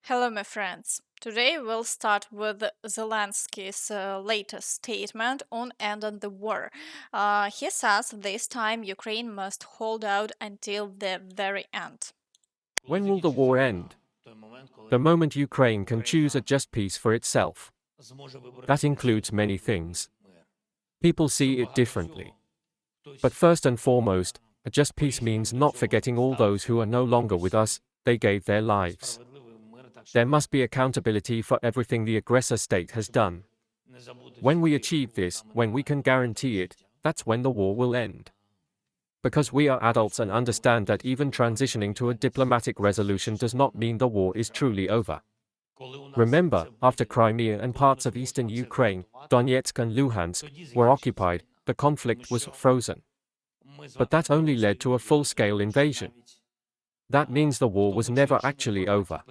Hello, my friends. Today we'll start with Zelensky's latest statement on ending the war. He says this time Ukraine must hold out until the very end. When will the war end? The moment Ukraine can choose a just peace for itself. That includes many things. People see it differently. But first and foremost, a just peace means not forgetting all those who are no longer with us, they gave their lives. There must be accountability for everything the aggressor state has done. When we achieve this, when we can guarantee it, that's when the war will end. Because we are adults and understand that even transitioning to a diplomatic resolution does not mean the war is truly over. Remember, after Crimea and parts of eastern Ukraine, Donetsk and Luhansk, were occupied, the conflict was frozen. But that only led to a full-scale invasion. That means the war was never actually over.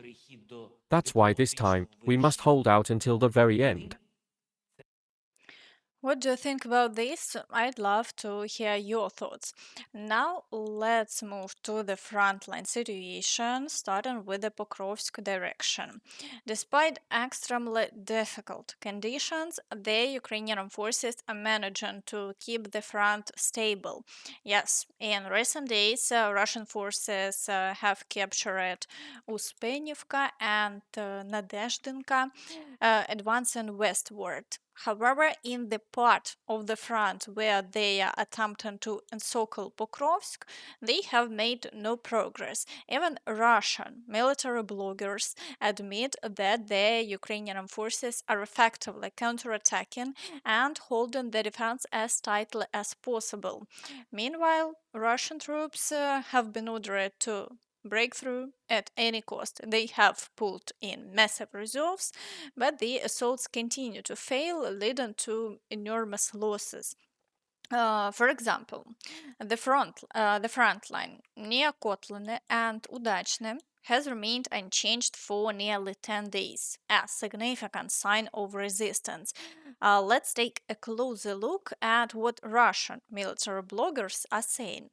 That's why this time, we must hold out until the very end. What do you think about this? I'd love to hear your thoughts. Now let's move to the frontline situation, starting with the Pokrovsk direction. Despite extremely difficult conditions, the Ukrainian forces are managing to keep the front stable. Yes, in recent days, Russian forces have captured Uspenivka and Nadezhdenka, advancing westward. However, in the part of the front where they are attempting to encircle Pokrovsk, they have made no progress. Even Russian military bloggers admit that the Ukrainian forces are effectively counterattacking and holding the defense as tightly as possible. Meanwhile, Russian troops have been ordered to break through at any cost. They have pulled in massive reserves, but the assaults continue to fail, leading to enormous losses. For example, the front line near Kotlane and Udachne has remained unchanged for nearly 10 days, a significant sign of resistance. Let's take a closer look at what Russian military bloggers are saying.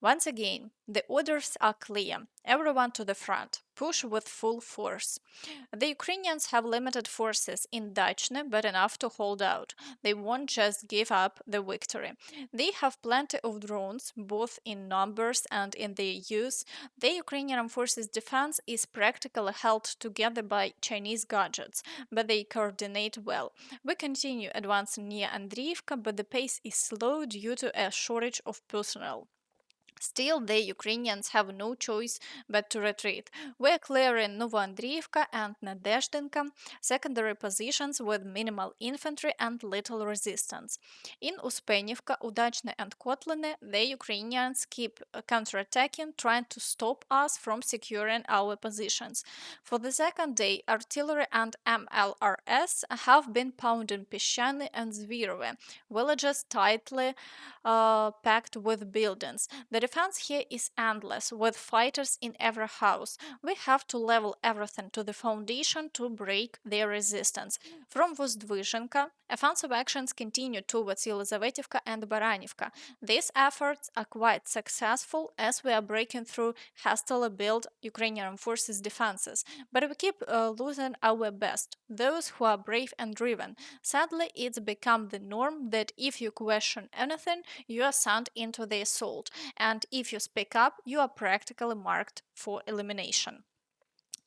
Once again, the orders are clear. Everyone to the front. Push with full force. The Ukrainians have limited forces in Dachne, but enough to hold out. They won't just give up the victory. They have plenty of drones, both in numbers and in their use. The Ukrainian forces' defense is practically held together by Chinese gadgets, but they coordinate well. We continue advancing near Andriivka, but the pace is slow due to a shortage of personnel. Still, the Ukrainians have no choice but to retreat. We are clearing Novoandriivka and Nadezhdenka, secondary positions with minimal infantry and little resistance. In Uspenivka, Udachne and Kotlane, the Ukrainians keep counterattacking, trying to stop us from securing our positions. For the second day, artillery and MLRS have been pounding Peshchany and Zvirove, villages tightly packed with buildings. The defense here is endless, with fighters in every house. We have to level everything to the foundation to break their resistance. From Vozdvizhenka, offensive actions continue towards Yelizavetivka and Baranivka. These efforts are quite successful as we are breaking through hastily built Ukrainian forces' defenses, but we keep losing our best, those who are brave and driven. Sadly, it's become the norm that if you question anything, you are sent into the assault, and if you speak up, you are practically marked for elimination.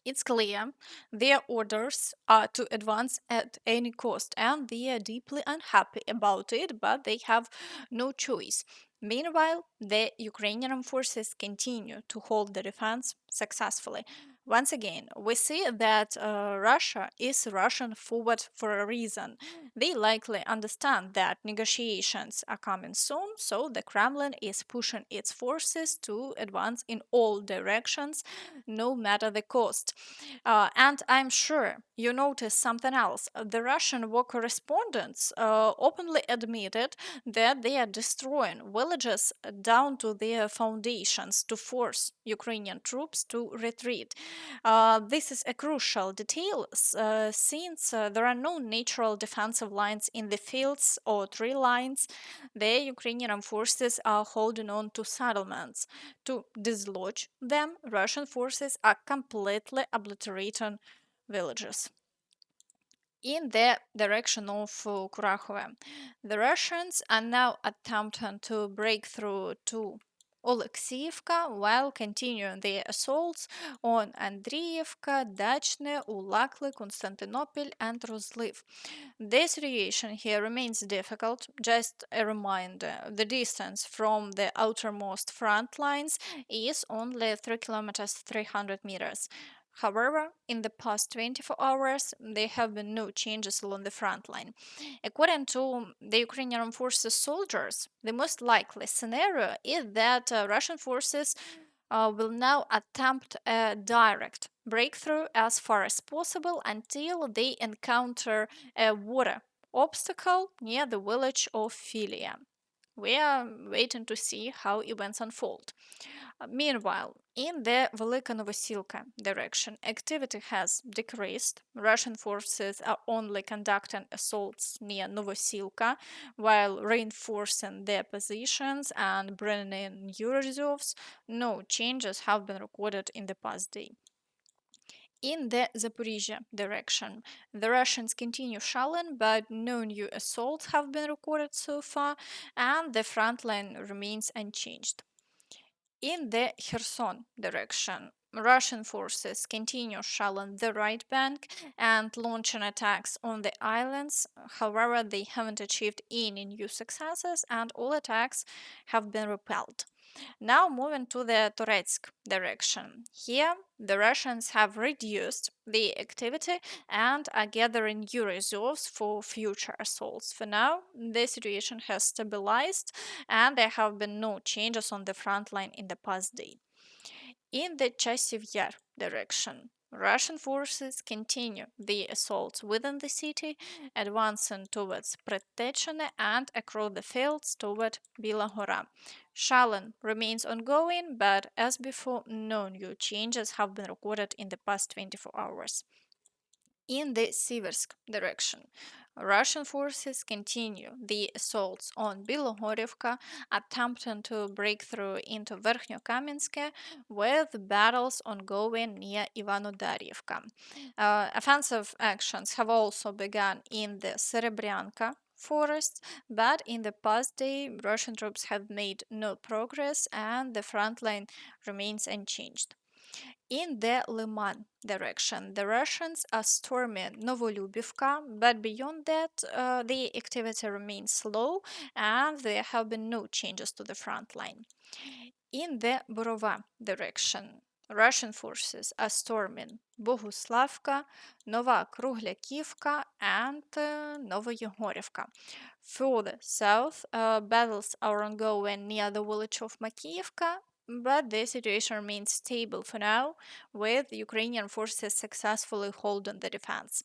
It's clear their orders are to advance at any cost, and they are deeply unhappy about it, but they have no choice. Meanwhile, the Ukrainian forces continue to hold the defense successfully. Once again, we see that Russia is rushing forward for a reason. They likely understand that negotiations are coming soon, so the Kremlin is pushing its forces to advance in all directions, no matter the cost. And I'm sure you noticed something else. The Russian war correspondents openly admitted that they are destroying villages down to their foundations to force Ukrainian troops to retreat. This is a crucial detail since there are no natural defensive lines in the fields or tree lines. The Ukrainian armed forces are holding on to settlements. To dislodge them, Russian forces are completely obliterating villages in the direction of Kurakhove. The Russians are now attempting to break through to Oleksiivka while continuing their assaults on Andriivka, Dachne, Ulakli, Constantinople, and Rozliv. The situation here remains difficult. Just a reminder the distance from the outermost front lines is only 3 kilometers 300 meters. However, in the past 24 hours, there have been no changes along the front line. According to the Ukrainian Armed Forces soldiers, the most likely scenario is that Russian forces will now attempt a direct breakthrough as far as possible until they encounter a water obstacle near the village of Filia. We are waiting to see how events unfold. Meanwhile, in the Velyka Novosilka direction, activity has decreased. Russian forces are only conducting assaults near Novosilka while reinforcing their positions and bringing in new reserves. No changes have been recorded in the past day. In the Zaporizhzhia direction, the Russians continue shelling, but no new assaults have been recorded so far, and the front line remains unchanged. In the Kherson direction, Russian forces continue shelling the right bank and launching attacks on the islands. However, they haven't achieved any new successes and all attacks have been repelled. Now moving to the Toretsk direction. Here, the Russians have reduced the activity and are gathering new reserves for future assaults. For now, the situation has stabilized and there have been no changes on the front line in the past day. In the Chasiv Yar direction, Russian forces continue the assaults within the city, advancing towards Pretechene and across the fields toward Bila. Shelling remains ongoing, but as before, no new changes have been recorded in the past 24 hours. In the Siversk direction, Russian forces continue the assaults on Bilohorivka, attempting to break through into Verkhnyo-Kamensk, with battles ongoing near Ivanodarivka. Offensive actions have also begun in the Serebryanka forest, but in the past day, Russian troops have made no progress and the front line remains unchanged. In the Lyman direction, the Russians are storming Novolubivka, but beyond that, the activity remains slow and there have been no changes to the front line. In the Borova direction, Russian forces are storming Boguslavka, Nova Kruglякivka, and Novoyegorivka. Further south, battles are ongoing near the village of Makiivka, but the situation remains stable for now, with Ukrainian forces successfully holding the defense.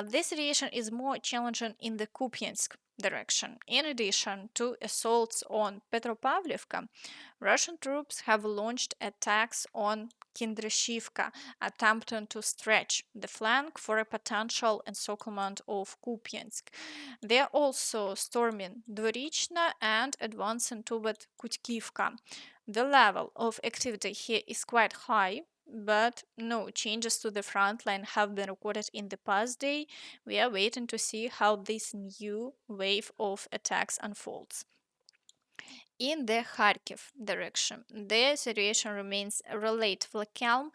This situation is more challenging in the Kupiansk direction. In addition to assaults on Petropavlivka, Russian troops have launched attacks on Kindrashivka, attempting to stretch the flank for a potential encirclement of Kupiansk. They are also storming Dvorichna and advancing toward Kutkivka. The level of activity here is quite high, but no changes to the front line have been recorded in the past day. We are waiting to see how this new wave of attacks unfolds. In the Kharkiv direction, the situation remains relatively calm.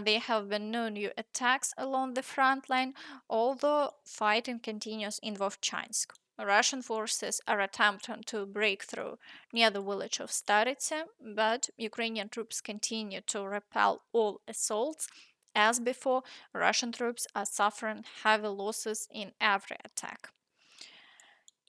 There have been no new attacks along the front line, although fighting continues in Vovchansk. Russian forces are attempting to break through near the village of Staritsa, but Ukrainian troops continue to repel all assaults. As before, Russian troops are suffering heavy losses in every attack.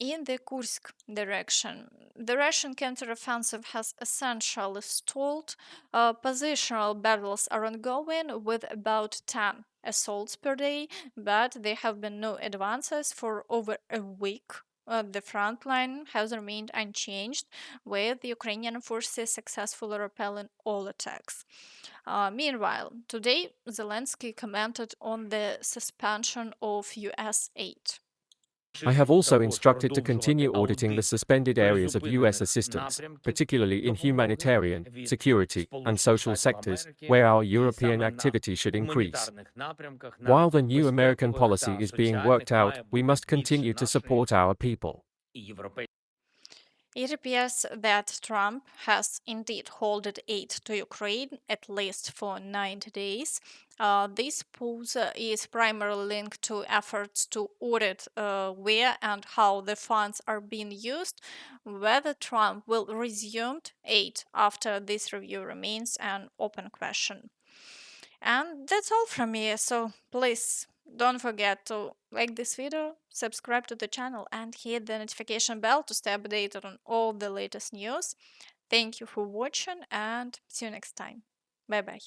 In the Kursk direction, the Russian counteroffensive has essentially stalled. Positional battles are ongoing with about 10 assaults per day, but there have been no advances for over a week. the front line has remained unchanged, with Ukrainian forces successfully repelling all attacks. Meanwhile, today Zelensky commented on the suspension of US aid. I have also instructed to continue auditing the suspended areas of US assistance, particularly in humanitarian, security, and social sectors, where our European activity should increase. While the new American policy is being worked out, we must continue to support our people. It appears that Trump has indeed halted aid to Ukraine, at least for 90 days. This pause is primarily linked to efforts to audit where and how the funds are being used. Whether Trump will resume aid after this review remains an open question. And that's all from me. So please don't forget to like this video, subscribe to the channel, and hit the notification bell to stay updated on all the latest news. Thank you for watching and see you next time. Bye bye.